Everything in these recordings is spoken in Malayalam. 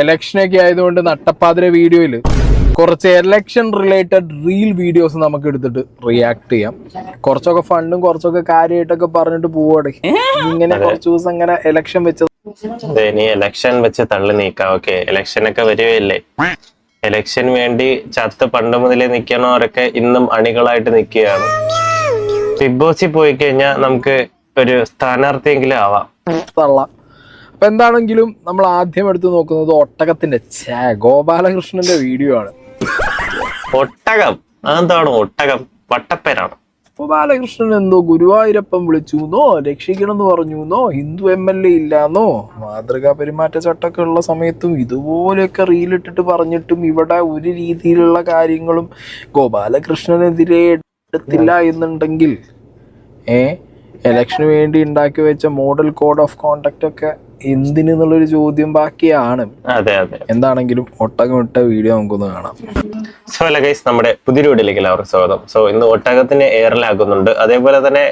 ഇലക്ഷനൊക്കെ ആയതുകൊണ്ട് നട്ടപ്പാതിര വീഡിയോയിൽ കുറച്ച് ഇലക്ഷൻ റിലേറ്റഡ് റീൽ വീഡിയോസ് നമുക്ക് എടുത്തിട്ട് റിയാക്ട് ചെയ്യാം. കുറച്ചൊക്കെ ഫണ്ടും കുറച്ചൊക്കെ കാര്യമായിട്ടൊക്കെ പറഞ്ഞിട്ട് പോവാടെ. ഇങ്ങനെ കുറച്ച് ദിവസം ഇങ്ങനെ ഇലക്ഷൻ വെച്ച് ഇലക്ഷൻ വെച്ച് തള്ളി നീക്കാം. ഓക്കെ, ഇലക്ഷൻ ഒക്കെ വരുവല്ലേ. ഇലക്ഷൻ വേണ്ടി ചത്ത് പണ്ട് മുതലേ നിൽക്കണവരൊക്കെ ഇന്നും അണികളായിട്ട് നിൽക്കുകയാണ്. ബിഗ് ബോസിൽ പോയി കഴിഞ്ഞാൽ നമുക്ക് ഒരു സ്ഥാനാർത്ഥിയെങ്കിലും ആവാം. തള്ളാം. അപ്പൊ എന്താണെങ്കിലും നമ്മൾ ആദ്യം എടുത്ത് നോക്കുന്നത് ഒട്ടകത്തിന്റെ ഗോപാലകൃഷ്ണന്റെ വീഡിയോ ആണ്. ഒട്ടകം അതെന്താണ്? ഒട്ടകം വട്ടപ്പേരാണ്. ഗോപാലകൃഷ്ണൻ എന്തോ ഗുരുവായൂരപ്പൻ വിളിച്ചുന്നോ രക്ഷിക്കണം എന്ന് പറഞ്ഞുന്നോ ഹിന്ദു MLA ഇല്ലാന്നോ മാതൃകാ പെരുമാറ്റച്ചട്ടൊക്കെ ഉള്ള സമയത്തും ഇതുപോലെയൊക്കെ റീലിട്ടിട്ട് പറഞ്ഞിട്ടും ഇവിടെ ഒരു രീതിയിലുള്ള കാര്യങ്ങളും ഗോപാലകൃഷ്ണനെതിരെ എടുത്തില്ല എന്നുണ്ടെങ്കിൽ ഇലക്ഷന് വേണ്ടി ഉണ്ടാക്കി വെച്ച മോഡൽ കോഡ് ഓഫ് കോണ്ടക്ട് ഒക്കെ എന്തിനുള്ളൊരു ചോദ്യം ബാക്കിയാണ്. അതെ അതെ, എന്താണെങ്കിലും ഒട്ടകം ഇട്ട വീഡിയോ നമുക്കൊന്ന് കാണാം. സോ ഹലോ ഗൈസ്, നമ്മുടെ പുതിയൊരു വീഡിയോയിലേക്ക് എല്ലാവർക്കും സ്വാഗതം. സോ ഇന്ന് ഒട്ടകത്തിന് എയറിലാക്കുന്നുണ്ട്. അതേപോലെ തന്നെ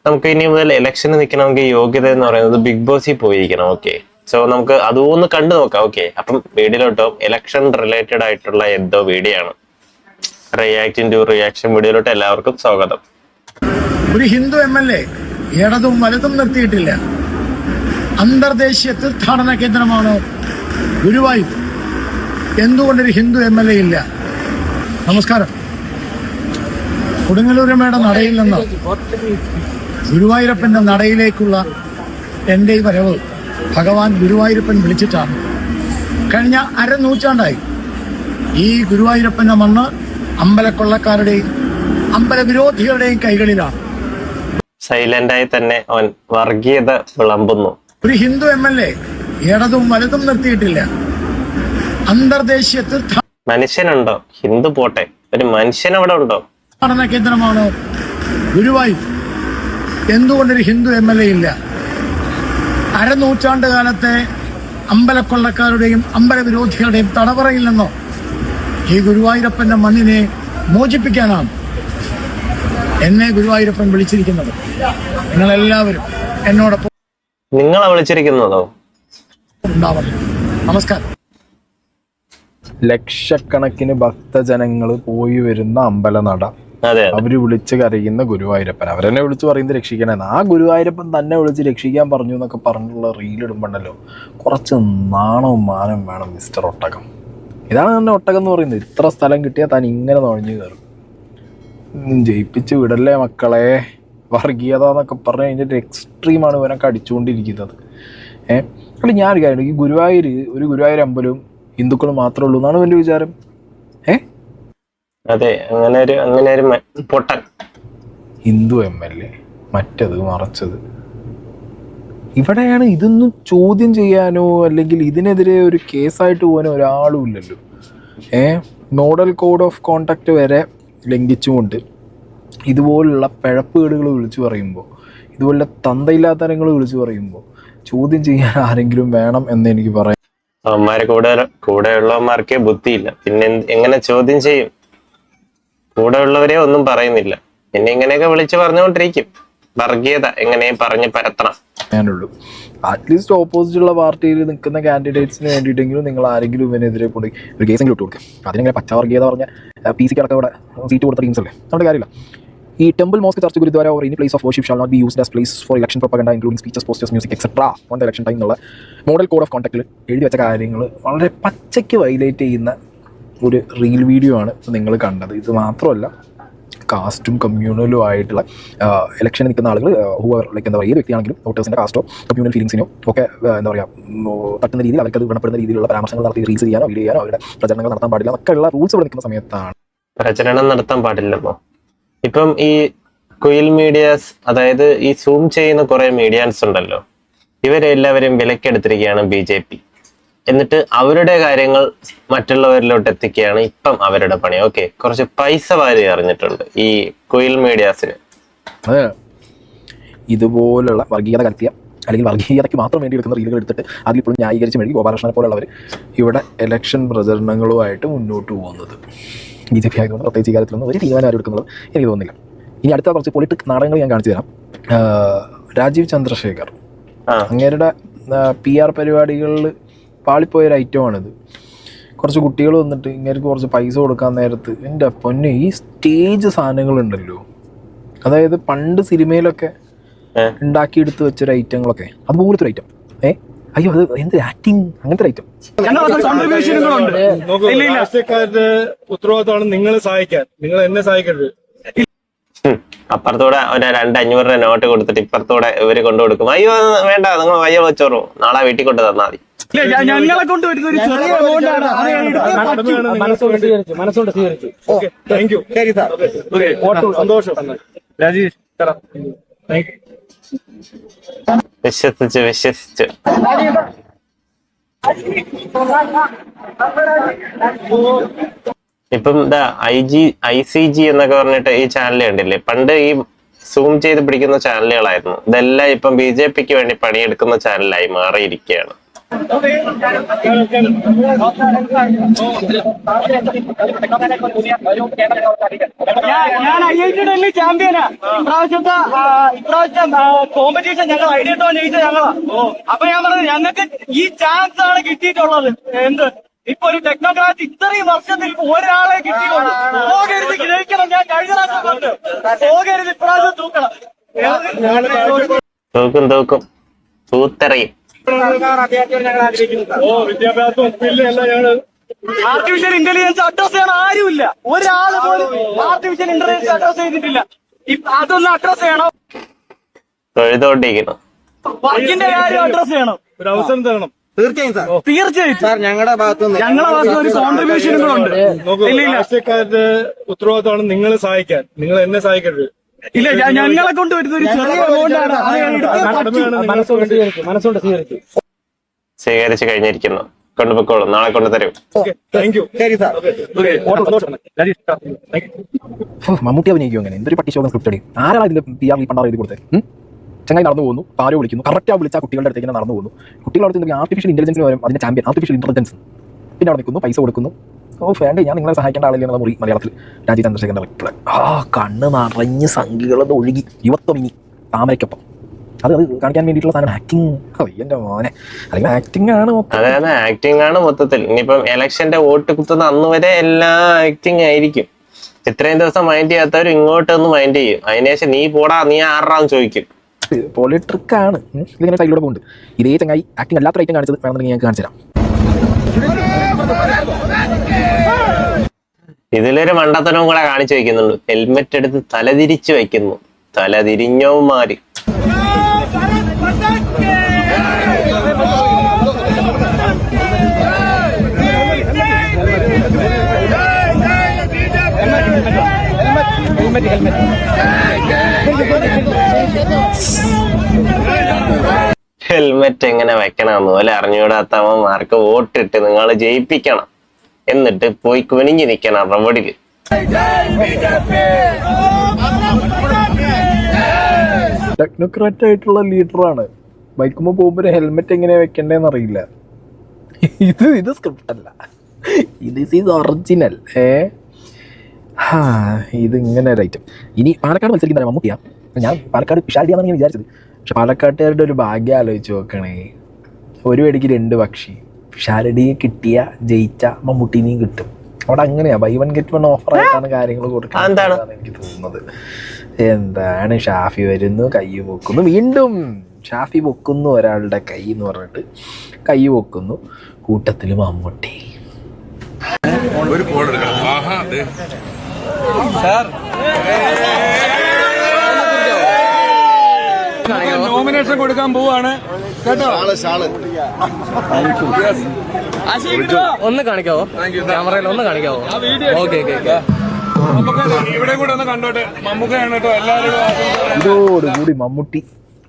നമുക്ക് ഇനി മുതൽ ഇലക്ഷന് നിൽക്കണമെങ്കിൽ യോഗ്യത എന്ന് പറയുന്നത് ബിഗ് ബോസിൽ പോയിരിക്കണം. ഓക്കെ, സോ നമുക്ക് അതൊന്ന് കണ്ടു നോക്കാം. ഓക്കെ, അപ്പം വീഡിയോയിലോട്ടോ ഇലക്ഷൻ റിലേറ്റഡ് ആയിട്ടുള്ള എന്തോ വീഡിയോ ആണ്. റിയാക്ഷൻ വീഡിയോയിലോട്ട് എല്ലാവർക്കും സ്വാഗതം. ഒരു ഹിന്ദു MLA ഇടതും വലതും നിർത്തിയിട്ടില്ല. അന്തർദേശീയ തീർത്ഥാടന കേന്ദ്രമാണ് ഗുരുവായൂർ. എന്തുകൊണ്ടൊരു ഹിന്ദു MLA ഇല്ല? നമസ്കാരം. കൊടുങ്ങല്ലൂരമ്മയുടെ നടയിൽ നിന്ന് ഗുരുവായൂരപ്പന്റെ നടയിലേക്കുള്ള എൻ്റെ ഈ വരവ് ഭഗവാൻ ഗുരുവായൂരപ്പൻ വിളിച്ചിട്ടാണ്. കഴിഞ്ഞ അരനൂറ്റാണ്ടായി ഈ ഗുരുവായൂരപ്പന്റെ മണ്ണ് അമ്പലക്കൊള്ളക്കാരുടെയും അമ്പലവിരോധികളുടെയും കൈകളിലാണ്. സൈലന്റായി തന്നെ അവൻ വർഗീയത വിളമ്പുന്നു. ഒരു ഹിന്ദു MLA ഇടതും വലതും നിർത്തിയിട്ടില്ല. അന്തർദേശീയ മനുഷ്യനുണ്ടോ? ഹിന്ദു പോട്ടെ, ഒരു മനുഷ്യൻ അവിടെ ഉണ്ടോ? തീർത്ഥാടന കേന്ദ്രമാണ് ഗുരുവായൂർ. എന്തുകൊണ്ടൊരു ഹിന്ദു MLA ഇല്ല? അരനൂറ്റാണ്ട് കാലത്തെ അമ്പലക്കൊള്ളക്കാരുടെയും അമ്പലവിരോധികളുടെയും തടവറയിൽ നിന്നോ ഈ ഗുരുവായൂരപ്പന്റെ മണ്ണിനെ മോചിപ്പിക്കാനാണ് എന്നെ ഗുരുവായൂരപ്പൻ വിളിച്ചിരിക്കുന്നത്. നിങ്ങളെല്ലാവരും എന്നോടൊപ്പം നിങ്ങളെ വിളിച്ചിരിക്കുന്നതോ? ഉണ്ടാവണം. നമസ്കാരം. ലക്ഷക്കണക്കിന് ഭക്തജനങ്ങൾ പോയി വരുന്ന അമ്പലനട, അവര് വിളിച്ച് കരയുന്ന ഗുരുവായൂരപ്പൻ. അവരെന്നെ വിളിച്ച് പറയുന്നത് രക്ഷിക്കണമെന്ന്. ആ ഗുരുവായൂരപ്പൻ തന്നെ വിളിച്ച് രക്ഷിക്കാൻ പറഞ്ഞു എന്നൊക്കെ പറഞ്ഞുള്ള റീലിടുമ്പോണ്ടല്ലോ കുറച്ച് നാണവും മാനം വേണം മിസ്റ്റർ ഒട്ടകം. ഇതാണ് തന്നെ ഒട്ടകം എന്ന് പറയുന്നത്. ഇത്ര സ്ഥലം കിട്ടിയാൽ താൻ ഇങ്ങനെ നുഴഞ്ഞു കയറും. ജയിപ്പിച്ച് വിടല്ലേ മക്കളെ. വർഗീയത എന്നൊക്കെ പറഞ്ഞു കഴിഞ്ഞിട്ട് എക്സ്ട്രീമാണ് ഇവനൊക്കെ അടിച്ചുകൊണ്ടിരിക്കുന്നത്. അല്ല, ഞാനൊരു കാര്യം, ഈ ഒരു ഗുരുവായൂർ അമ്പലവും ഹിന്ദുക്കൾ മാത്രമേ ഉള്ളൂ എന്നാണ് എൻ്റെ വിചാരം. അതെ, അങ്ങനെ ഒരു പൊട്ടൻ ഹിന്ദു MLA മറ്റത് മറച്ചത്. ഇവിടെയാണ് ഇതൊന്നും ചോദ്യം ചെയ്യാനോ അല്ലെങ്കിൽ ഇതിനെതിരെ ഒരു കേസായിട്ട് പോകാനോ ഒരാളും ഇല്ലല്ലോ. മോഡൽ കോഡ് ഓഫ് കോണ്ടക്ട് വരെ ലംഘിച്ചുകൊണ്ട് ഇതുപോലുള്ള പിഴപ്പുകേടുകൾ വിളിച്ചു പറയുമ്പോൾ, ഇതുപോലുള്ള തന്തയില്ലാത്തരങ്ങൾ വിളിച്ചു പറയുമ്പോൾ ചോദ്യം ചെയ്യാൻ ആരെങ്കിലും വേണം എന്ന് എനിക്ക് പറയാം. അവന്മാരെ കൂടെ ഉള്ളവന്മാർക്കേ ബുദ്ധിയില്ല, പിന്നെ എങ്ങനെ ചോദ്യം ചെയ്യും? കൂടെ ഉള്ളവരെ ഒന്നും പറയുന്നില്ല, പിന്നെ ഇങ്ങനെയൊക്കെ വിളിച്ചു പറഞ്ഞുകൊണ്ടിരിക്കും. വർഗീയത എങ്ങനെയും പറഞ്ഞ് പരത്തണം ഞാനുള്ളൂ. അറ്റ്ലീസ്റ്റ് ഓപ്പോസിറ്റുള്ള പാർട്ടിയിൽ നിൽക്കുന്ന കാൻഡിഡേറ്റ്സിന് വേണ്ടിയിട്ടെങ്കിലും നിങ്ങൾ ആരെങ്കിലും ഇവനെതിരെ കൂടി ഒരു കേസെങ്കിലും ഇട്ട് കൊടുക്കും. അതിനെങ്ങനെ പച്ചവർഗീയത പറഞ്ഞ PC അടക്കം ഇവിടെ സീറ്റ് കൊടുത്ത ടീംസ് അല്ലേ, നമ്മുടെ കാര്യമില്ല. ഈ temple mosque church gurdwara or any place of worship shall not be used as place for election propaganda including speeches, posters, music etcetera on the election time എന്നുള്ള മോഡൽ കോഡ് ഓഫ് കോണ്ടക്റ്റിൽ എഴുതി വെച്ച കാര്യങ്ങൾ വളരെ പച്ചയ്ക്ക് വയലേറ്റ് ചെയ്യുന്ന ഒരു റീൽ വീഡിയോ ആണ് നിങ്ങൾ കണ്ടത്. ഇത് മാത്രമല്ല, കാസ്റ്റും കമ്മ്യൂണലും ആയിട്ടുള്ള ഇലക്ഷന് നിൽക്കുന്ന ആളുകൾ ലൈക്ക് എന്താ പറയുക, ഏത് വ്യക്തിയാണെങ്കിലും വോട്ടേഴ്സിൻ്റെ കാസ്റ്റോ കമ്മ്യൂണൽ ഫീലിംഗ്സിനോ ഒക്കെ എന്താ പറയുക തട്ടുന്ന രീതിയിൽ അവർക്കത് ഗുണപ്പെടുന്ന രീതിയിലുള്ള പരാമർശങ്ങൾ നടത്തി റീൽസ് ചെയ്യാനോ വീഡിയോ ചെയ്യാനോ അവരുടെ പ്രചരണങ്ങൾ നടത്താൻ പാടില്ല എന്നൊക്കെയുള്ള റൂൾസ് ഇവിടെ നിൽക്കുന്ന സമയത്താണ്. പ്രചരണം നടത്താൻ പാടില്ലെന്നോ? ഇപ്പം ഈ കുയിൽ മീഡിയാസ്, അതായത് ഈ സൂം ചെയ്യുന്ന കുറെ മീഡിയാസ് ഉണ്ടല്ലോ, ഇവരെല്ലാവരും വിലക്കെടുത്തിരിക്കുകയാണ് BJP. എന്നിട്ട് അവരുടെ കാര്യങ്ങൾ മറ്റുള്ളവരിലോട്ട് എത്തിക്കുകയാണ് ഇപ്പം അവരുടെ പണി. ഓക്കെ, കുറച്ച് പൈസ വാരി അറിഞ്ഞിട്ടുണ്ട് ഈ കുയിൽ മീഡിയാസിന്. അതെ, ഇതുപോലുള്ള വർഗീയത കലർത്തിയ അല്ലെങ്കിൽ വർഗീയതയ്ക്ക് മാത്രം വേണ്ടി എടുക്കുന്ന റീലുകൾ എടുത്തിട്ട് അതിലിപ്പോഴും ന്യായീകരിച്ച് മെഴുകി ഗോപാലകൃഷ്ണനെ പോലുള്ളവർ ഇവിടെ ഇലക്ഷൻ പ്രചരണങ്ങളുമായിട്ട് മുന്നോട്ട് പോകുന്നത്. BJP ആയതുകൊണ്ട് പ്രത്യേകിച്ച് ഈ കാര്യത്തിലൊന്നും ഒരു തീരുമാനം ആരും എടുക്കുന്നത് എനിക്ക് തോന്നുന്നില്ല. ഇനി അടുത്ത കുറച്ച് പൊളിറ്റിക് നാടകങ്ങൾ ഞാൻ കാണിച്ചു തരാം. രാജീവ് ചന്ദ്രശേഖർ അങ്ങേരുടെ PR പരിപാടികളിൽ പാളിപ്പോയൊരു ഐറ്റമാണിത്. കുറച്ച് കുട്ടികൾ വന്നിട്ട് ഇങ്ങനെ കുറച്ച് പൈസ കൊടുക്കാൻ നേരത്ത് എൻ്റെ പൊന്നെ ഈ സ്റ്റേജ് സാധനങ്ങളുണ്ടല്ലോ, അതായത് പണ്ട് സിനിമയിലൊക്കെ ഉണ്ടാക്കിയെടുത്ത് വെച്ചൊരു ഐറ്റങ്ങളൊക്കെ അതുപോലത്തെ ഒരു ഐറ്റം. അയ്യോ അത് എന്ത് ആക്ടിങ്, അങ്ങനത്തെ ഒരു ഐറ്റം. രാഷ്ട്രീയക്കാരുടെ ഉത്തരവാദിത്തമാണ് നിങ്ങളെ സഹായിക്കാൻ, നിങ്ങൾ എന്നെ സഹായിക്കരുത്. അപ്പുറത്തൂടെ ഒരു 200-500 രൂപ നോട്ട് കൊടുത്തിട്ട് ഇപ്പുറത്തൂടെ ഇവര് കൊണ്ടു കൊടുക്കും. അയ്യോ വേണ്ട, നിങ്ങൾ വയ്യ വെച്ചോറു, നാളെ വീട്ടിൽ കൊണ്ട് തന്നാൽ മതി. ഞങ്ങളെ കൊണ്ടുവരുന്ന ഒരു ചെറിയ എമൗണ്ടാണ്. മനസ്സുകൊണ്ട് സ്വീകരിച്ചു. താങ്ക് യു, സന്തോഷം രാജേഷ്. വിശ്വസിച്ച് ഇപ്പം ഇതാ ICG എന്നൊക്കെ പറഞ്ഞിട്ട് ഈ ചാനൽ കണ്ടില്ലേ, പണ്ട് ഈ സൂം ചെയ്ത് പിടിക്കുന്ന ചാനലുകളായിരുന്നു. ഇതെല്ലാം ഇപ്പം BJPക്ക് വേണ്ടി പണിയെടുക്കുന്ന ചാനലായി മാറിയിരിക്കുകയാണ്. ഞാൻ IIT ഡൽഹി ചാമ്പ്യനാ. ഇപ്രാവശ്യം കോമ്പറ്റീഷൻ ഞങ്ങൾ ഐഡിയട്ടോ ജയിച്ച ഞങ്ങളാ. അപ്പൊ ഞാൻ പറഞ്ഞത് ഞങ്ങൾക്ക് ഈ ചാൻസ് ആണ് കിട്ടിയിട്ടുള്ളത്. എന്ത് ഇപ്പൊ ഒരു ടെക്നോക്രാറ്റ് ഇത്രയും വർഷത്തിൽ ഒരാളെ കിട്ടിയുള്ളൂ. പോകരുത്, ജയിക്കണം. ഞാൻ കഴിഞ്ഞ പ്രാവശ്യം കൊണ്ട് പോകരുത്, ഇപ്രാവശ്യം തൂക്കണം. തൂക്കും തൂത്തെറിയും. വിദ്യാഭ്യാസവും സ്കില്ലല്ല ഞങ്ങള്. ആർട്ടിഫിഷ്യൽ ഇന്റലിജൻസ് അഡ്രസ് ചെയ്യാൻ ആരുമില്ല. ഒരാള് പോലും ആർട്ടിഫിഷ്യൽ ഇന്റലിജൻസ് അഡ്രസ് ചെയ്തിട്ടില്ല. അതൊന്ന് അഡ്രസ് ചെയ്യണം. തൊഴുതോണ്ടിരിക്കുന്നു. വർക്കിന്റെ കാര്യം അഡ്രസ് ചെയ്യണം. ഒരു അവസരം തരണം. തീർച്ചയായും സാർ, ഞങ്ങളുടെ ഭാഗത്ത് ഒരു കോൺട്രിബ്യൂഷനും കൂടെ ഉണ്ട്. രാഷ്ട്രീയക്കാരുടെ ഉത്തരവാദിത്തമാണ് നിങ്ങളെ സഹായിക്കാൻ, നിങ്ങൾ എന്നെ സഹായിക്കരുത്. ഇല്ല, ഞങ്ങളെ കൊണ്ടുവരുന്ന ഒരു ചെറിയ എമൗണ്ടാണ്. മനസ്സുകൊണ്ട് സ്വീകരിച്ചു. സ്വീകരിച്ചു കഴിഞ്ഞിരിക്കുന്നു. കൊണ്ടുപോയിക്കോളും, നാളെ കൊണ്ടു തരും. Thank you. മമ്മൂട്ടി അഭിനയിക്കും അങ്ങനെ എന്തൊരു പട്ടിശോകം സ്ക്രിപ്റ്റ് അടി. ആരാണ് ഇതിന്റെ PR പണ്ടാറ് എഴുതി കൊടുത്തത്? ചങ്ങായി നടന്നു പോകുന്നു, ആരോ വിളിക്കുന്നു, കറക്റ്റ് വിളിച്ച കുട്ടികളുടെ അടുത്തേക്ക് നടന്നു പോകുന്നു. കുട്ടികളുടെ അടുത്ത് ആർട്ടിഫിഷ്യൽ ഇന്റലിജൻസിന് വരും അതിന്റെ ചാമ്പ്യൻ ആർട്ടിഫിഷ്യൽ ഇന്റലിജൻസ്. പിന്നെ അവിടെ നിൽക്കുന്നു, പൈസ കൊടുക്കുന്നു. വേണ്ട, ഞാൻ നിങ്ങളെ സഹായിക്കേണ്ട ആളില്ല എന്നുള്ള മുറി മലയാളത്തിൽ രാജീവ് ചന്ദ്രശേഖരന്റെ റിപ്ലൈ. കണ്ണ് നിറഞ്ഞ് സംഖ്യകളത് ഒഴുകി യുവത്വം ഇനി താമരയ്ക്കൊപ്പം. അത് കാണിക്കാൻ വേണ്ടിയിട്ടുള്ള സാധനം ആക്ടിങ്. എന്റെ മോനെ, അല്ലെങ്കിൽ ആക്ടിങ് ആണ്. അതായത് ആക്ടിങ് ആണ് മൊത്തത്തിൽ. ഇനിയിപ്പം ഇലക്ഷന്റെ വോട്ട് കുത്തുന്ന അന്ന് വരെ എല്ലാം ആക്ടിങ് ആയിരിക്കും. ഇത്രയും ദിവസം മൈൻഡ് ചെയ്യാത്തവർ ഇങ്ങോട്ടൊന്ന് മൈൻഡ് ചെയ്യും. അതിനുശേഷം നീ പോടാ, നീ ആറാന്ന് ചോദിക്കും. പോലെ ട്രിക്കാണ്. ഇതിങ്ങനെ സൈഡിലൂടെ പോകുന്നുണ്ട്. ഇതേ ചങ്ങായി ആക്ടിങ് അല്ലാത്ത ഐറ്റം കാണിച്ചത് വേണമെന്നുണ്ടെങ്കിൽ ഞാൻ കാണിച്ചു തരാം. ഇതിലൊരു മണ്ടത്തനവും കൂടെ കാണിച്ചു വെക്കുന്നുണ്ട്. ഹെൽമെറ്റ് എടുത്ത് തലതിരിച്ചു വെക്കുന്നു. തലതിരിഞ്ഞവന്മാര്. ഹെൽമെറ്റ് എങ്ങനെ വെക്കണമെന്ന് പോലെ അറിഞ്ഞുകൂടാത്തവന്മാർക്ക് വോട്ടിട്ട് നിങ്ങൾ ജയിപ്പിക്കണം. എന്നിട്ട് പോയി കുനിഞ്ഞു നിൽക്കണം റോഡില്. ടെക്നോക്രാറ്റ് ആയിട്ടുള്ള ലീഡറാണ്. ബൈക്കുമ്പോൾ പോകുമ്പോൾ ഹെൽമെറ്റ് എങ്ങനെയാ വെക്കണ്ടേന്ന് അറിയില്ല. ഇത് സ്ക്രിപ്റ്റ് അല്ല, ഇത് ഈസ് ഒറിജിനൽ. ഇത് ഇങ്ങനെ ഒരു ഐറ്റം. ഇനി പാലക്കാട് മത്സരിക്കുന്ന മമ്മൂട്ടിയാ. ഞാൻ പാലക്കാട് പിഷാരിയാണെന്ന് ഞാൻ വിചാരിച്ചത്. പക്ഷെ പാലക്കാട്ടുകാരുടെ ഒരു ഭാഗ്യം ആലോചിച്ച് നോക്കണേ. ഒരു വെടിക്ക് 2 പക്ഷി. പിഷാരടിയെ കിട്ടിയ ജയിച്ച മമ്മൂട്ടിനെയും കിട്ടും. അവിടെ അങ്ങനെയാ, ബൈ 1 ഗെറ്റ് 1 ഓഫർ ആയിട്ടാണ് കാര്യങ്ങൾ കൊടുക്കുന്നത് എനിക്ക് തോന്നുന്നത്. എന്താണ്, ഷാഫി വരുന്നു, കൈ പൊക്കുന്നു, വീണ്ടും ഷാഫി പൊക്കുന്നു ഒരാളുടെ കൈ എന്ന് പറഞ്ഞിട്ട് കൈ പൊക്കുന്നു, കൂട്ടത്തിൽ മമ്മൂട്ടി. നോമിനേഷൻ കൊടുക്കാൻ പോവാണ് കേട്ടോ. ഒന്ന് കാണിക്കാവോ? ക്യാമറയിൽ ഒന്ന് കാണിക്കാവോ? ഓക്കെ ഇവിടെ കൂടെ ഒന്ന് കണ്ടോട്ടെ. മമ്മൂക്കയാണ് കേട്ടോ എല്ലാവരും. ഇതോടുകൂടി മമ്മൂട്ടി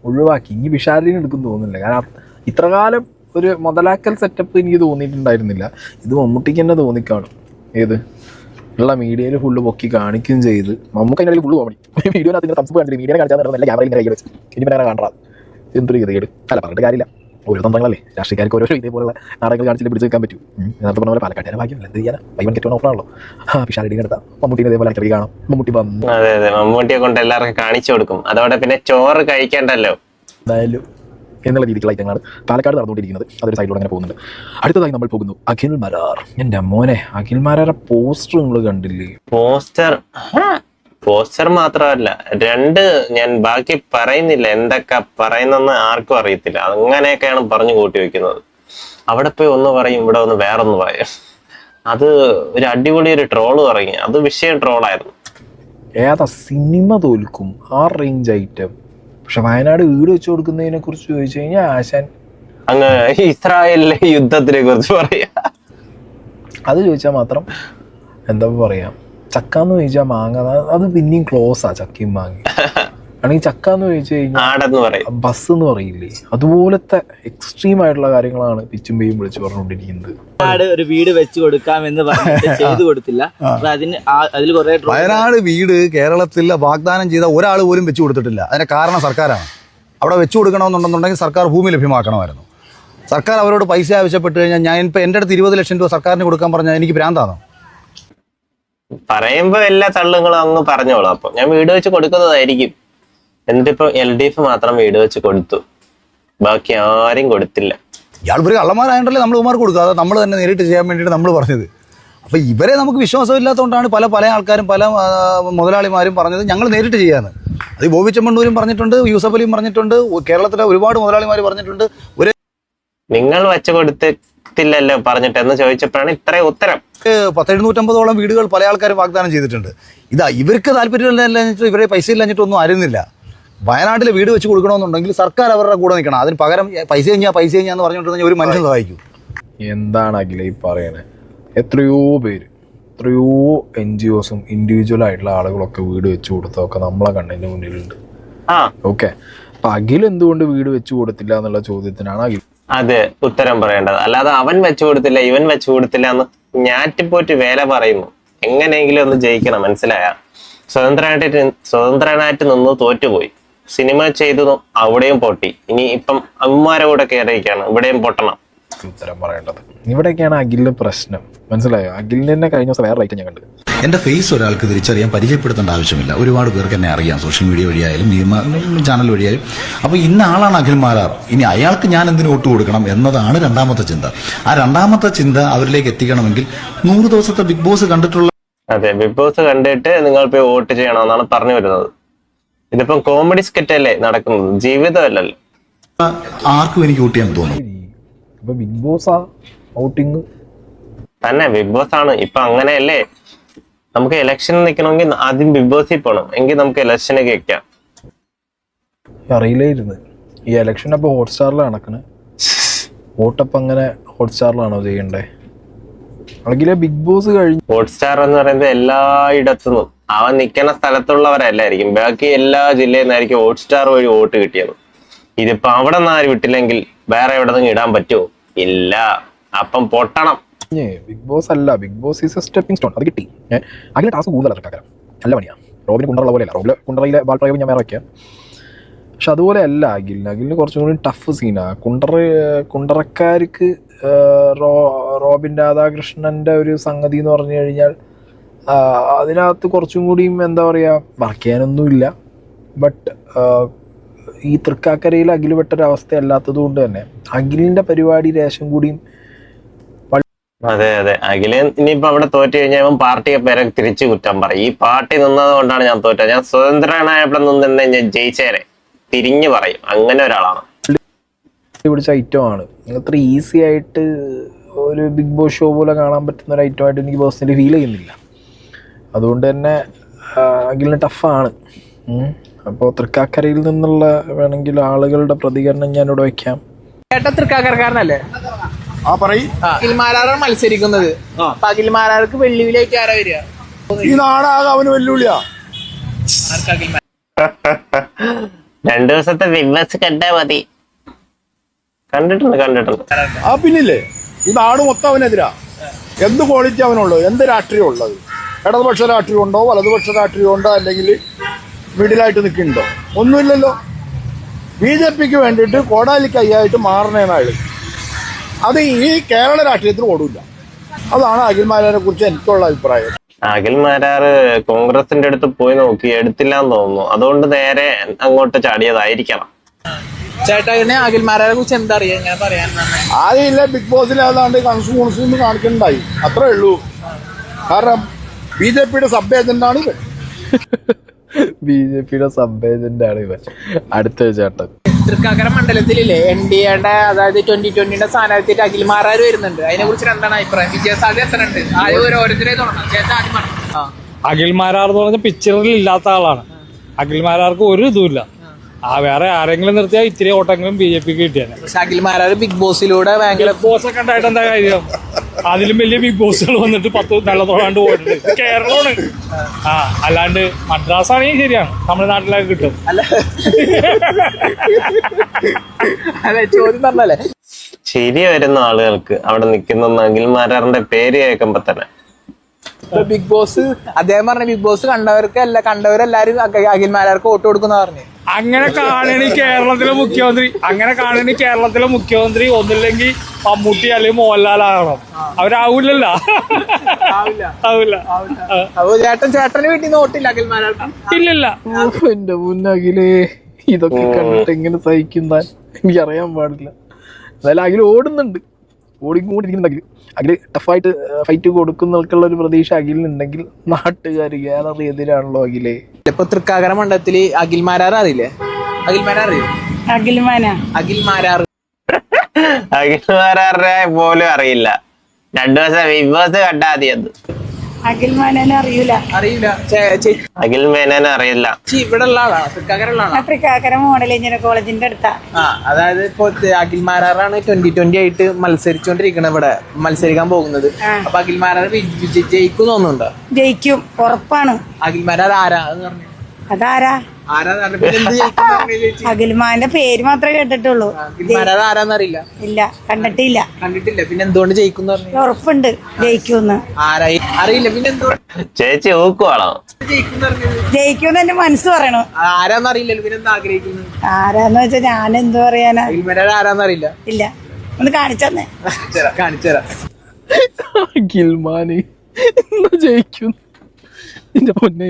ഒഴിവാക്കി. ഇനി വിഷാരിനെ എടുക്കും തോന്നുന്നില്ല. കാരണം ഇത്രകാലം ഒരു മുതലാക്കൽ സെറ്റപ്പ് എനിക്ക് തോന്നിയിട്ടുണ്ടായിരുന്നില്ല. ഇത് മമ്മൂട്ടിക്ക് തന്നെ തോന്നിക്കാണും. ഏത് ഉള്ള മീഡിയയിൽ ഫുള്ള് പൊക്കി കാണിക്കുകയും ചെയ്ത് മമ്മൂക്ക അതിൻ്റെ ഫുള്ള് കോമഡി. വീഡിയോനകത്ത് ഇങ്ങനെ തമ്പ് കണ്ടിട്ട് മീഡിയ കാണിച്ചാൽ നല്ല ക്യാമറയിൽ ഇങ്ങനെ കൈ വെച്ച് ഇനി പിന്നെ കാണാം. എന്തൊരു ഗതികേട്. അല്ല, പറഞ്ഞിട്ട് കാര്യമില്ല. ഓരോ തന്ത്രങ്ങളല്ലേ രാഷ്ട്രീയക്കാർക്ക് ഓരോ ഇതേപോലുള്ള നാടകങ്ങൾ കാണിച്ചിട്ട് പിടിച്ച് വെക്കാൻ പറ്റും. നേരത്തെ പറഞ്ഞ പോലെ പാലക്കാട്ടിനെ ഭാഗ്യം എന്ത് ചെയ്യാൻ ബൈ 1 ഗെറ്റ് 1 ഓഫറാണല്ലോ. പിഷാരടി എടുത്താൽ മമ്മൂട്ടിനെ ഇതേപോലെ ആക്ടറി കാണാം. മമ്മൂട്ടി വന്നു. അതെ, മമ്മൂട്ടിയെ കൊണ്ട് എല്ലാവർക്കും കാണിച്ചു കൊടുക്കും. അതോടെ പിന്നെ ചോറ് കഴിക്കണ്ടല്ലോ. എന്തായാലും എന്നുള്ള രീതിക്കുള്ള ഐറ്റങ്ങളാണ് പാലക്കാട് നടന്നുകൊണ്ടിരിക്കുന്നത്. അതൊരു സൈഡിലൂടെ അങ്ങനെ പോകുന്നുണ്ട്. അടുത്തതായി നമ്മൾ പോകുന്നു അഖിൽ മരാർ. എൻ്റെ മോനെ, അഖിൽ മരാറെ പോസ്റ്റർ നിങ്ങൾ കണ്ടില്ലേ? പോസ്റ്റർ മാത്രമല്ല, ഞാൻ ബാക്കി പറയുന്നില്ല, എന്തൊക്കെ പറയുന്നെന്ന് ആർക്കും അറിയത്തില്ല. അങ്ങനെയൊക്കെയാണ് പറഞ്ഞു കൂട്ടി വെക്കുന്നത്. അവിടെ പോയി ഒന്ന് പറയും, ഇവിടെ ഒന്ന് വേറൊന്ന് പറയും. അത് ഒരു അടിപൊളി ഒരു ട്രോള് തുടങ്ങി. അത് വിഷയം ട്രോളായിരുന്നു. ഏതാ സിനിമ തോൽക്കും ആ റേഞ്ച് ഐറ്റം. പക്ഷെ വയനാട് വീട് വെച്ച് കൊടുക്കുന്നതിനെ കുറിച്ച് ചോദിച്ചു കഴിഞ്ഞാൽ ആശാൻ അങ്ങ് ഇസ്രായേലിലെ യുദ്ധത്തിനെ കുറിച്ച് പറയാ. അത് ചോദിച്ചാൽ മാത്രം എന്താ പറയാ, ചക്കാന്ന് ചോദിച്ചാൽ മാങ്ങ, അത് പിന്നെയും ക്ലോസാ ചക്കയും മാങ്ങ. ആണെങ്കിൽ ചക്കാന്ന് ചോദിച്ചു കഴിഞ്ഞാൽ ബസ് എന്ന് പറയില്ലേ, അതുപോലത്തെ എക്സ്ട്രീം ആയിട്ടുള്ള കാര്യങ്ങളാണ് പിച്ചും പേയും വിളിച്ച് പറഞ്ഞുകൊണ്ടിരിക്കുന്നത്. ഒരു വീട് വെച്ച് കൊടുക്കാമെന്ന് പറഞ്ഞിട്ട് ചെയ്തു കൊടുത്തില്ല. അതിൽ കുറെ വയനാട് വീട് കേരളത്തിൽ വാഗ്ദാനം ചെയ്ത ഒരാൾ പോലും വെച്ച് കൊടുത്തിട്ടില്ല. അതിന്റെ കാരണം സർക്കാരാണ്. അവിടെ വെച്ച് കൊടുക്കണമെന്നുണ്ടെന്നുണ്ടെങ്കിൽ സർക്കാർ ഭൂമി ലഭ്യമാക്കണമായിരുന്നു. സർക്കാർ അവരോട് പൈസ ആവശ്യപ്പെട്ട് കഴിഞ്ഞാൽ ഞാൻ ഇപ്പം എൻ്റെ അടുത്ത് 20 ലക്ഷം രൂപ സർക്കാരിന് കൊടുക്കാൻ പറഞ്ഞാൽ എനിക്ക് ഭ്രാന്താണ്. പറയുമ്പോ എല്ലാ തള്ളുകളും അങ്ങ് പറഞ്ഞോളൂ. അപ്പൊ ഞാൻ വീട് വെച്ച് കൊടുക്കുന്നതായിരിക്കും. എന്നിട്ടിപ്പോ LDF മാത്രം വീട് വെച്ച് കൊടുത്തു, ബാക്കി ആരും കൊടുത്തില്ല. ഇയാൾ ഒരു കള്ളന്മാരായതുകൊണ്ടല്ലേ നമ്മൾ ഇവന്മാർക്ക് കൊടുക്കുക. അത് നമ്മൾ തന്നെ നേരിട്ട് ചെയ്യാൻ വേണ്ടിയിട്ട് നമ്മൾ പറഞ്ഞത്. അപ്പോൾ ഇവരെ നമുക്ക് വിശ്വാസമില്ലാത്തതുകൊണ്ടാണ് പല ആൾക്കാരും പല മുതലാളിമാരും പറഞ്ഞത് ഞങ്ങൾ നേരിട്ട് ചെയ്യാന്ന്. അത് ബോബി ചെമ്മണ്ണൂരും പറഞ്ഞിട്ടുണ്ട്, യൂസഫ് അലിയും പറഞ്ഞിട്ടുണ്ട്, കേരളത്തിലെ ഒരുപാട് മുതലാളിമാർ പറഞ്ഞിട്ടുണ്ട്. നിങ്ങൾ വെച്ച് കൊടുത്തില്ലല്ലോ പറഞ്ഞിട്ട് എന്ന് ചോദിച്ചപ്പോഴാണ് ഇത്രയും ഉത്തരം. 750-ഓളം വീടുകൾ പല ആൾക്കാരും വാഗ്ദാനം ചെയ്തിട്ടുണ്ട്. ഇവർക്ക് താല്പര്യമില്ല, ഇവരെ പൈസ ഇല്ലാഞ്ഞിട്ടൊന്നും ആയിരുന്നില്ല. വയനാട്ടിൽ വീട് വെച്ച് കൊടുക്കണമെന്നുണ്ടെങ്കിൽ സർക്കാർ അവരുടെ കൂടെ നിൽക്കണം. അതിന് പകരം പൈസ കഴിഞ്ഞാന്ന് പറഞ്ഞിട്ടുണ്ടെങ്കിൽ ഒരു മനുഷ്യൻ സഹായിക്കും. എന്താണ് അഖില ഈ പറയണേ? എത്രയോ പേര്, എത്രയോ NGOസും ഇൻഡിവിജ്വൽ ആയിട്ടുള്ള ആളുകളൊക്കെ വീട് വെച്ച് കൊടുത്തതൊക്കെ നമ്മളെ കണ്ണിന്റെ മുന്നിലുണ്ട്. ഓക്കെ, അപ്പൊ അഖിൽ എന്തുകൊണ്ട് വീട് വെച്ച് കൊടുത്തില്ല എന്നുള്ള ചോദ്യത്തിനാണ് അഖിൽ അതെ ഉത്തരം പറയേണ്ടത്. അല്ലാതെ അവൻ വെച്ചു കൊടുത്തില്ല, ഇവൻ വെച്ചു കൊടുത്തില്ല എന്ന് ഞാറ്റിപ്പോയിട്ട് വേല പറയുന്നു. എങ്ങനെയെങ്കിലും ഒന്ന് ജയിക്കണം, മനസ്സിലായ? സ്വതന്ത്രനായിട്ട് നിന്ന് തോറ്റുപോയി. സിനിമ ചെയ്തു, അവിടെയും പൊട്ടി. ഇനി ഇപ്പം അമ്മമാരെ കൂടെ കയറിയിരിക്കുകയാണ്, ഇവിടെയും പൊട്ടണം. ഉത്തരം പറയേണ്ടത്. ഇവിടെയൊക്കെയാണ് അഖിലിന്റെ പ്രശ്നം, മനസ്സിലായോ? അഖിലിന്റെ തന്നെ കഴിഞ്ഞ ദിവസം വേറെ റൈറ്റ് ഞാൻ കണ്ടു. എൻ്റെ ഫേസ് ഒരാൾക്ക് തിരിച്ചറിയാൻ പരിചയപ്പെടുത്തേണ്ട ആവശ്യമില്ല. ഒരുപാട് പേർക്ക് എന്നെ അറിയാം, സോഷ്യൽ മീഡിയ വഴിയായാലും ചാനൽ വഴിയായാലും. അപ്പോൾ ഇന്ന ആളാണ് അഖിൽ മാരാർ, ഇനി അയാൾക്ക് ഞാൻ എന്തിനു വോട്ട് കൊടുക്കണം എന്നതാണ് രണ്ടാമത്തെ ചിന്ത. ആ രണ്ടാമത്തെ ചിന്ത അവരിലേക്ക് എത്തിക്കണമെങ്കിൽ 100 ദിവസത്തെ ബിഗ് ബോസ് കണ്ടിട്ടുള്ള അതെ, ബിഗ് ബോസ് കണ്ടിട്ട് നിങ്ങൾ പോയി വോട്ട് ചെയ്യണമെന്നാണ് പറഞ്ഞു വരുന്നത്. ഇതിപ്പം കോമഡി സ്കെറ്റ് അല്ലേ നടക്കുന്നത്, ജീവിതമല്ലല്ലോ. ആർക്കും എനിക്ക് വോട്ട് ചെയ്യാൻ തോന്നും. ഇപ്പൊ ബിഗ് ബോസ് ഔട്ടിങ് തന്നെ ബിഗ് ബോസ് ആണ് ഇപ്പൊ. അങ്ങനെയല്ലേ, നമുക്ക് ഇലക്ഷൻ നിൽക്കണമെങ്കിൽ ആദ്യം ബിഗ് ബോസിൽ പോകണം, എങ്കിൽ നമുക്ക് ഇലക്ഷന് കേൾക്കാം. അറിയില്ലായിരുന്നു ഈ ഇലക്ഷൻ അപ്പൊ ഹോട്ട്സ്റ്റാറിലാണ് നടക്കണേ. വോട്ടപ്പം അങ്ങനെ ഹോട്ട്സ്റ്റാറിലാണോ ചെയ്യണ്ടേ? അല്ലെങ്കിൽ ബിഗ് ബോസ് കഴിഞ്ഞു. ഹോട്ട്സ്റ്റാർ എന്ന് പറയുന്നത് എല്ലായിടത്തുനിന്നും അവൻ നിൽക്കുന്ന സ്ഥലത്തുള്ളവരല്ലായിരിക്കും, ബാക്കി എല്ലാ ജില്ലയിൽ നിന്നായിരിക്കും ഹോട്ട്സ്റ്റാർ വഴി വോട്ട് കിട്ടിയത്. ഇതിപ്പോ അവിടെ നിന്ന് ആര് വിട്ടില്ലെങ്കിൽ വേറെ എവിടെ നിന്ന് ഇടാൻ പറ്റുമോ? ഇല്ല. അപ്പം പൊട്ടണം. ബിഗ് ബോസ് അല്ല, Bigg Boss is a stepping stone. അത് കിട്ടി. അതിലെ ടാസ്ക് കൂടുതലാണ് കേൾക്കാം, നല്ല പണിയാണ്. റോബിന് കുണ്ടറുള്ള പോലെയല്ല. റോബിലെ കുണ്ടറയിലെ ബാൾ പ്രയോഗം ഞാൻ വേറെ വയ്ക്കാം. പക്ഷെ അതുപോലെ അല്ല അഖിലിന് കുറച്ചും കൂടി ടഫ് സീനാണ്. കുണ്ടറക്കാർക്ക് റോബിൻ രാധാകൃഷ്ണന്റെ ഒരു സംഗതി എന്ന് പറഞ്ഞു കഴിഞ്ഞാൽ അതിനകത്ത് കുറച്ചും കൂടിയും എന്താ പറയുക, വർക്ക് ചെയ്യാനൊന്നുമില്ല. ബട്ട് ഈ തൃക്കാക്കരയിൽ അഖിൽ പെട്ടൊരവസ്ഥ അല്ലാത്തത് കൊണ്ട് തന്നെ അഖിലിന്റെ പരിപാടി ലേശം കൂടിയും. അതെ അതെ, അഖില് ഇനിയിപ്പോ അവിടെ തോറ്റു കഴിഞ്ഞാൽ ഇവൻ പാർട്ടിയെ പേരെ തിരിച്ചു കുറ്റം പറയും. ഈ പാർട്ടി നിന്നത് കൊണ്ടാണ് ഞാൻ തോറ്റത്, ഞാൻ സ്വതന്ത്രനായപ്പോൾ നിന്ന് ഞാൻ ജയിച്ചേരെ തിരിഞ്ഞു പറയും. അങ്ങനെ ഒരാളാണ്. പിടിച്ച ഐറ്റമാണ്. അത്ര ഈസി ആയിട്ട് ഒരു ബിഗ് ബോസ് ഷോ പോലെ കാണാൻ പറ്റുന്ന ഒരു ഐറ്റമായിട്ട് എനിക്ക് പേഴ്സണലി ഫീൽ ചെയ്യുന്നില്ല. അതുകൊണ്ട് തന്നെ അഖിലിന് ടഫാണ്. അപ്പോൾ തൃക്കാക്കരയിൽ നിന്നുള്ള വേണമെങ്കിൽ ആളുകളുടെ പ്രതികരണം ഞാനിവിടെ വയ്ക്കാം. തൃക്കാക്കരക്കാരനല്ലേ? അഖിൽ മാരാറാണ് മത്സരിക്കുന്നത്. അഖിൽ മാരാർക്ക് വെല്ലുവിളിയായിട്ട് ആരാ വരിക? ഈ നാടാകെ അവന് വെല്ലുവിളിയാ. 2 ദിവസത്തെ ബിഗ് ബോസ് കണ്ടാ മതി. കണ്ടിട്ടുണ്ട്. ആ പിന്നില്ലേ, ഈ നാട് മൊത്തം അവനെതിരാ. എന്ത് ക്വാളിറ്റി അവനുള്ളൂ, എന്ത് രാഷ്ട്രീയം ഉള്ളത്? ഇടതുപക്ഷ രാഷ്ട്രീയം ഉണ്ടോ, വലതുപക്ഷ രാഷ്ട്രീയം ഉണ്ടോ, അല്ലെങ്കിൽ മിഡിലായിട്ട് നിൽക്കുന്നുണ്ടോ? ഒന്നുമില്ലല്ലോ. BJPക്ക് വേണ്ടിയിട്ട് കോടാലിക്ക് അയ്യായിട്ട് മാറണേനാള്. അത് ഈ കേരള രാഷ്ട്രീയത്തിൽ ഓടില്ല. അതാണ് അഖിൽ മാരാരെ കുറിച്ച് എനിക്കുള്ള അഭിപ്രായം. അഖിൽ മാരാറ് കോൺഗ്രസിന്റെ അടുത്ത് പോയി നോക്കി, എടുത്തില്ലാന്ന് തോന്നുന്നു. അതുകൊണ്ട് നേരെ അങ്ങോട്ട് ചാടിയതായിരിക്കണം. ചേട്ടാ അഖിൽമാരെ കുറിച്ച് എന്താ അറിയാ ഇങ്ങനെ പറയാൻ ആദ്യമില്ല ബിഗ് ബോസിൽ ഏതാണ്ട് കൺസൂൺസ് കാണിക്കണ്ടായി, അത്രേ ഉള്ളൂ. കാരണം BJP സബ് ഏജന്റാണ് ഇവൻ. BJP സബ് ഏജന്റാണ് ഇവൻ. അടുത്ത ചേട്ടൻ തൃക്കാക്കര മണ്ഡലത്തിലില്ലേ NDA-യുടെ അതായത് 2020 സ്ഥാനാർത്ഥിയായിട്ട് അഖിൽമാരാർ വരുന്നുണ്ട്. അതിനെ കുറിച്ച് എന്താണ് അഭിപ്രായം? വിജയസാധ്യത എത്ര ഉണ്ട്? ഓരോരുത്തരെ തുടങ്ങാം. ചേട്ടാ ആദ്യം പറഞ്ഞു. അഖിൽമാരാർ എന്ന് പറഞ്ഞ പിക്ചറിൽ ഇല്ലാത്ത ആളാണ്. അഖിൽമാരാർക്ക് ഒരു ഇതുമില്ല. വേറെ ആരെങ്കിലും നിർത്തിയാൽ ഇത്തിരി ഓട്ടെങ്കിലും BJP കിട്ടിയാണ്. പക്ഷെ അഖിൽമാരാർ ബിഗ് ബോസിലൂടെ ഭയങ്കര ബോസ് ഒക്കെ ഉണ്ടായിട്ട് എന്താ കാര്യം? അതിലും വലിയ ബിഗ് ബോസുകൾ വന്നിട്ട് 10 നല്ലതോടാണ്ട് പോയിട്ടുണ്ട്. കേരളമാണ്. അല്ലാണ്ട് മദ്രാസ് ആണെങ്കിൽ ശരിയാണ്, തമിഴ്നാട്ടിലൊക്കെ കിട്ടും. അല്ലെ ചോദ്യം പറഞ്ഞല്ലേ. ശരി വരുന്ന ആളുകൾക്ക് അവിടെ നിൽക്കുന്ന അഖിൽമാരാറിന്റെ പേര് കേൾക്കുമ്പോ തന്നെ ബിഗ് ബോസ് അദ്ദേഹം പറഞ്ഞ ബിഗ് ബോസ് കണ്ടവരെല്ലാരും അഖിൽമാരാർക്ക് വോട്ട് കൊടുക്കുന്ന പറഞ്ഞു. അങ്ങനെ കാണണി കേരളത്തിലെ മുഖ്യമന്ത്രി ഒന്നില്ലെങ്കിൽ മമ്മൂട്ടി അല്ലെങ്കിൽ മോഹൻലാലാകണം. അവരാവൂലല്ലോ. അപ്പൊ ചേട്ടന് വീട്ടിൽ നിന്ന് വോട്ടില്ല അഖിൽമാരാർക്ക്? ഇല്ലില്ല. എന്റെ മുന്നകിലേ ഇതൊക്കെ കണ്ടിട്ട് എങ്ങനെ സഹിക്കുന്ന എനിക്കറിയാൻ പാടില്ല. എന്തായാലും അഖിൽ ഓടുന്നുണ്ട്, ഓടിക്കൊണ്ടിരിക്കുന്നുണ്ട്. അഖിൽ ടഫായിട്ട് ഫൈറ്റ് കൊടുക്കുന്നവർക്കുള്ള ഒരു പ്രതീക്ഷ അഖിലിനുണ്ടെങ്കിൽ നാട്ടുകാർ ഗാലറി എതിരാണല്ലോ അഖിലേ. ഇപ്പൊ തൃക്കാക്കര മണ്ഡലത്തില് അഖിൽമാരാർ അറിയില്ലേ? അഖിൽമാരാറെ പോലും അറിയില്ല. 2 ദിവസം ബിഗ് ബോസ് കണ്ടാ മതി. അത് അറിയില്ല. അഖിൽ മേനോനെ അറിയില്ല. ഇവിടെ ഉള്ള ആളാണ്, തൃക്കാക്കര മോഡൽ എഞ്ചിനീയറിംഗ് കോളേജിന്റെ അടുത്താ. അതായത് ഇപ്പൊ അഖിൽമാരാറാണ് 2020 ആയിട്ട് മത്സരിച്ചോണ്ടിരിക്കണത്, ഇവിടെ മത്സരിക്കാൻ പോകുന്നത്. അപ്പൊ അഖിൽമാരാർ ജയിക്കും തോന്നുന്നുണ്ടോ? ജയിക്കും, ഉറപ്പാണ്. അഖിൽമാരാർ ആരാ അതാരാ? അഖിൽമാന്റെ പേര് മാത്രമേ കേട്ടിട്ടുള്ളൂ. അഖിൽമാരാർ ആരാന്നറിയില്ല. ഇല്ല, കണ്ടിട്ടില്ല. പിന്നെ എന്തുകൊണ്ട് ജയിക്കും? ഉറപ്പുണ്ട് ജയിക്കൂന്ന്. ആരായി അറിയില്ല. പിന്നെ എന്തുകൊണ്ട് ചേച്ചി ഊക്കുവാണോ? ജയിക്കുമെന്ന് എന്റെ മനസ്സ് പറയണു. ആരാന്നറിയില്ലല്ലോ, പിന്നെ എന്താ ആഗ്രഹിക്കുന്നു? ആരാന്ന് വെച്ചാ ഞാൻ എന്തു പറയാനാ? അഖിൽമാരാർ ആരാന്നറിയില്ല. ഇല്ല, ഒന്ന് കാണിച്ചെന്നേ. കാണിച്ചുതരാം. അഖിൽമാന് ജയിക്കും. എന്റെ പൊന്നെ,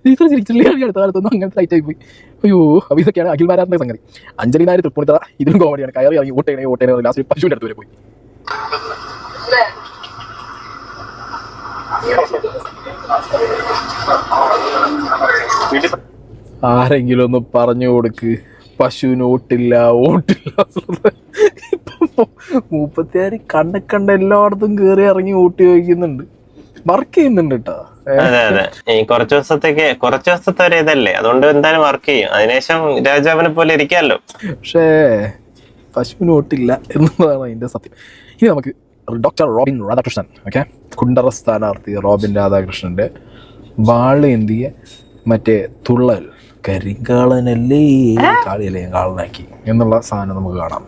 അടുത്ത കാലത്തൊന്നും അങ്ങനത്തെ ലൈറ്റായി പോയി. അയ്യോ, അപ്പൊ ഇതൊക്കെയാണ് അഖിൽമാരാറിന്റെ സംഗതി. അഞ്ജലി നായർ തൃപ്പൂണിത്തറ, ഇതിലും കോമഡിയാണ്. കയറി ഇറങ്ങി ഓട്ടേനെ ലാസ്റ്റ് പശുവിന്റെ അടുത്ത് വരെ പോയി. ആരെങ്കിലും ഒന്ന് പറഞ്ഞു കൊടുക്ക്, പശുവിന് ഓട്ടില്ല. ഇപ്പൊ 36 കണ്ട എല്ലായിടത്തും കയറി ഇറങ്ങി ഓട്ടി ചോദിക്കുന്നുണ്ട്, വർക്ക് ചെയ്യുന്നുണ്ട് കേട്ടോ. അതെ അതെ, ഈ കുറച്ച് ദിവസത്തെ ഒരു ഇതല്ലേ, അതുകൊണ്ട് എന്തായാലും വർക്ക് ചെയ്യും. അതിനുശേഷം രാജാവിനെ പോലെ ഇരിക്കാമല്ലോ. പക്ഷേ പശുവിന് ഓട്ടില്ല എന്നതാണ് അതിന്റെ സത്യം. ഇനി നമുക്ക് doctor Robin Radhakrishnan, okay, Kundara സ്ഥാനാർത്ഥി റോബിൻ രാധാകൃഷ്ണന്റെ വാള് എന്തിയ മറ്റേ തുള്ളൽ കരിങ്കാളനല്ലേ കാളിയല്ലേ കാളനാക്കി എന്നുള്ള സാധനം നമുക്ക് കാണാം.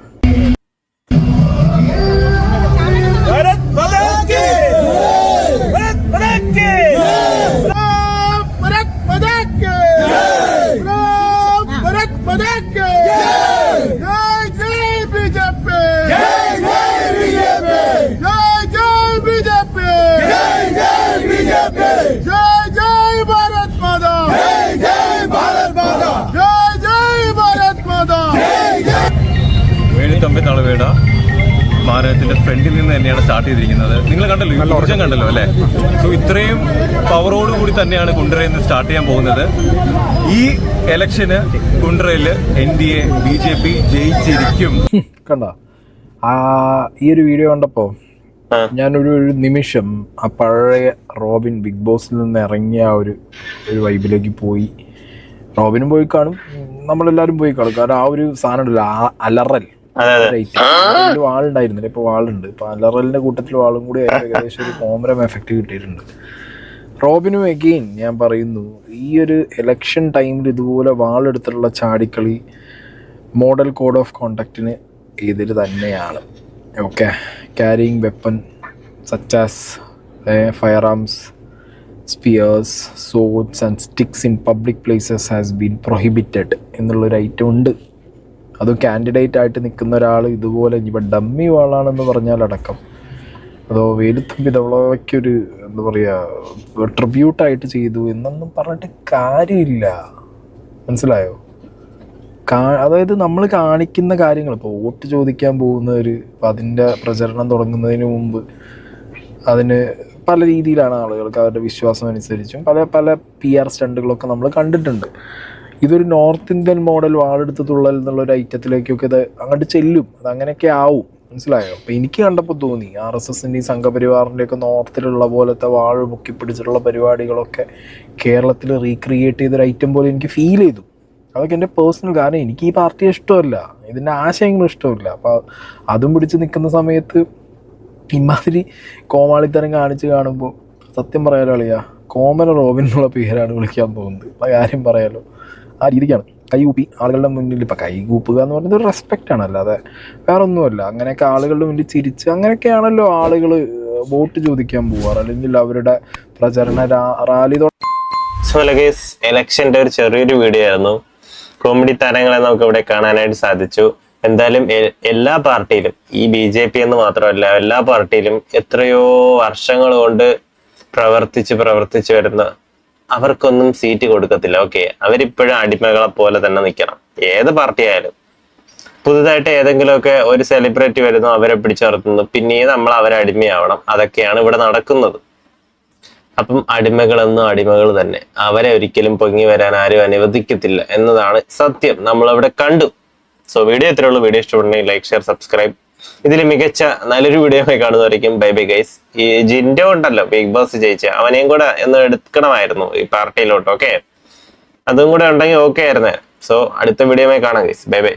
തളവേട സ്മാരകത്തിന്റെ ഫ്രണ്ടിൽ നിന്ന് തന്നെയാണ് സ്റ്റാർട്ട് ചെയ്തിരിക്കുന്നത്. നിങ്ങൾ കണ്ടല്ലോ, ഊർജ്ജം കണ്ടല്ലോ അല്ലേ? സോ ഇത്രയും പവറോടുകൂടി തന്നെയാണ് കുണ്ടറയിൽ നിന്ന് സ്റ്റാർട്ട് ചെയ്യാൻ പോകുന്നത്. ഈ ഇലക്ഷന് കുണ്ടറയിൽ NDA BJP ജയിച്ചിരിക്കും. കണ്ട ഈ ഒരു വീഡിയോ കണ്ടപ്പോ ഞാനൊരു നിമിഷം ആ പഴയ റോബിൻ ബിഗ് ബോസിൽ നിന്ന് ഇറങ്ങിയ ഒരു വൈബിലേക്ക് പോയി. റോബിനും പോയി കാണും, നമ്മളെല്ലാരും പോയി കാണും. കാരണം ആ ഒരു സാധനം ഉണ്ടല്ലോ, അലറൽ വാളുണ്ടായിരുന്നില്ല, ഇപ്പൊ വാളുണ്ട്. ഇപ്പൊ അലറലിന്റെ കൂട്ടത്തിൽ വാളും കൂടി ഏകദേശം ഒരു കോമരം എഫക്റ്റ് കിട്ടിയിട്ടുണ്ട്. റോബിനും എഗെയിൻ ഞാൻ പറയുന്നു, ഈ ഒരു ഇലക്ഷൻ ടൈമിൽ ഇതുപോലെ വാളെടുത്തിട്ടുള്ള ചാടിക്കളി മോഡൽ കോഡ് ഓഫ് കോണ്ടക്റ്റിന് എതിര് തന്നെയാണ്. Okay, carrying weapon such as fire arms, spheres, swords and sticks in public places has been prohibited എന്നുള്ളൊരു ഐറ്റം ഉണ്ട്. അതും കാൻഡിഡേറ്റ് ആയിട്ട് നിൽക്കുന്ന ഒരാൾ ഇതുപോലെ ഇപ്പം ഡമ്മി വാളാണെന്ന് പറഞ്ഞാലടക്കം, അതോ വേലുത്തമ്പി ധവളയ്ക്കൊരു എന്താ പറയുക ട്രിബ്യൂട്ടായിട്ട് ചെയ്തു എന്നൊന്നും പറഞ്ഞിട്ട് കാര്യമില്ല. മനസ്സിലായോ? അതായത് നമ്മൾ കാണിക്കുന്ന കാര്യങ്ങൾ ഇപ്പോൾ വോട്ട് ചോദിക്കാൻ പോകുന്നവർ ഇപ്പം അതിൻ്റെ പ്രചരണം തുടങ്ങുന്നതിന് മുമ്പ് അതിന് പല രീതിയിലാണ് ആളുകൾക്ക് അവരുടെ വിശ്വാസം അനുസരിച്ചും പല പല PR സ്റ്റണ്ടുകളൊക്കെ നമ്മൾ കണ്ടിട്ടുണ്ട്. ഇതൊരു നോർത്ത് ഇന്ത്യൻ മോഡൽ വാളെടുത്ത് തുള്ളൽ എന്നുള്ളൊരു ഐറ്റത്തിലേക്കൊക്കെ ഇത് അങ്ങോട്ട് ചെല്ലും, അത് അങ്ങനെയൊക്കെ ആവും. മനസ്സിലായോ? അപ്പം എനിക്ക് കണ്ടപ്പോൾ തോന്നി RSSൻ്റെയും സംഘപരിവാറിൻ്റെയൊക്കെ നോർത്തിലുള്ള പോലത്തെ വാൾ മുക്കിപ്പിടിച്ചിട്ടുള്ള പരിപാടികളൊക്കെ കേരളത്തിൽ റീക്രിയേറ്റ് ചെയ്തൊരു ഐറ്റം പോലെ എനിക്ക് ഫീൽ ചെയ്തു. അതൊക്കെ എൻ്റെ പേഴ്സണൽ, കാരണം എനിക്ക് ഈ പാർട്ടിയെ ഇഷ്ടമല്ല, ഇതിൻ്റെ ആശയങ്ങളും ഇഷ്ടമില്ല. അപ്പോൾ അതും പിടിച്ച് നിൽക്കുന്ന സമയത്ത് ഇമാതിരി കോമാളിത്തരം കാണിച്ച് കാണുമ്പോൾ സത്യം പറയാലോ അളിയാ, കോമന റോബിൻ എന്നുള്ള പേരാണ് വിളിക്കാൻ തോന്നുന്നത്. ആ കാര്യം പറയാലോ, ആ രീതിക്കാണ്. കൈകൂപ്പി ആളുകളുടെ മുന്നിൽ, ഇപ്പം കൈകൂപ്പുക എന്ന് പറയുന്നത് ഒരു റെസ്പെക്റ്റാണ്, അല്ലാതെ വേറെ ഒന്നുമല്ല. അങ്ങനെയൊക്കെ ആളുകളുടെ മുന്നിൽ ചിരിച്ച് അങ്ങനെയൊക്കെയാണല്ലോ ആളുകൾ വോട്ട് ചോദിക്കാൻ പോവാറ്, അല്ലെങ്കിൽ അവരുടെ പ്രചരണ റാലി. സോ ലഗേസ്, ഇലക്ഷൻ്റെ ഒരു ചെറിയൊരു വീഡിയോ ആയിരുന്നു. കോമഡി താരങ്ങളെ നമുക്ക് ഇവിടെ കാണാനായിട്ട് സാധിച്ചു. എന്തായാലും എല്ലാ പാർട്ടിയിലും, ഈ BJP എന്ന് മാത്രമല്ല എല്ലാ പാർട്ടിയിലും എത്രയോ വർഷങ്ങൾ കൊണ്ട് പ്രവർത്തിച്ച് വരുന്ന അവർക്കൊന്നും സീറ്റ് കൊടുക്കത്തില്ല. ഓക്കെ, അവരിപ്പോഴും അടിമകളെ പോലെ തന്നെ നിൽക്കണം. ഏത് പാർട്ടി ആയാലും പുതുതായിട്ട് ഏതെങ്കിലുമൊക്കെ ഒരു സെലിബ്രിറ്റി വരുന്നു, അവരെ പിടിച്ചു നിർത്തുന്നു, പിന്നീട് നമ്മൾ അവരെ അടിമയാവണം. അതൊക്കെയാണ് ഇവിടെ നടക്കുന്നത്. അപ്പം അടിമകളെന്നും അടിമകൾ തന്നെ, അവരെ ഒരിക്കലും പൊങ്ങി വരാൻ ആരും അനുവദിക്കത്തില്ല എന്നതാണ് സത്യം. നമ്മളവിടെ കണ്ടു. സോ വീഡിയോ ഇത്രയേ ഉള്ളൂ. വീഡിയോ ഇഷ്ടപ്പെടുന്നെങ്കിൽ ലൈക്ക്, ഷെയർ, സബ്സ്ക്രൈബ്. ഇതിൽ മികച്ച നല്ലൊരു വീഡിയോ കാണുന്നതായിരിക്കും. Bye bye guys. ഈ ജിൻഡോ ഉണ്ടല്ലോ, ബിഗ് ബോസ് ജയിച്ച, അവനെയും കൂടെ ഒന്ന് എടുക്കണമായിരുന്നു ഈ പാർട്ടിയിലോട്ട്. ഓക്കെ, അതും കൂടെ ഉണ്ടെങ്കിൽ ഓക്കെ ആയിരുന്നേ. സോ അടുത്ത വീഡിയോ കാണാം ഗൈസ്. Bye bye.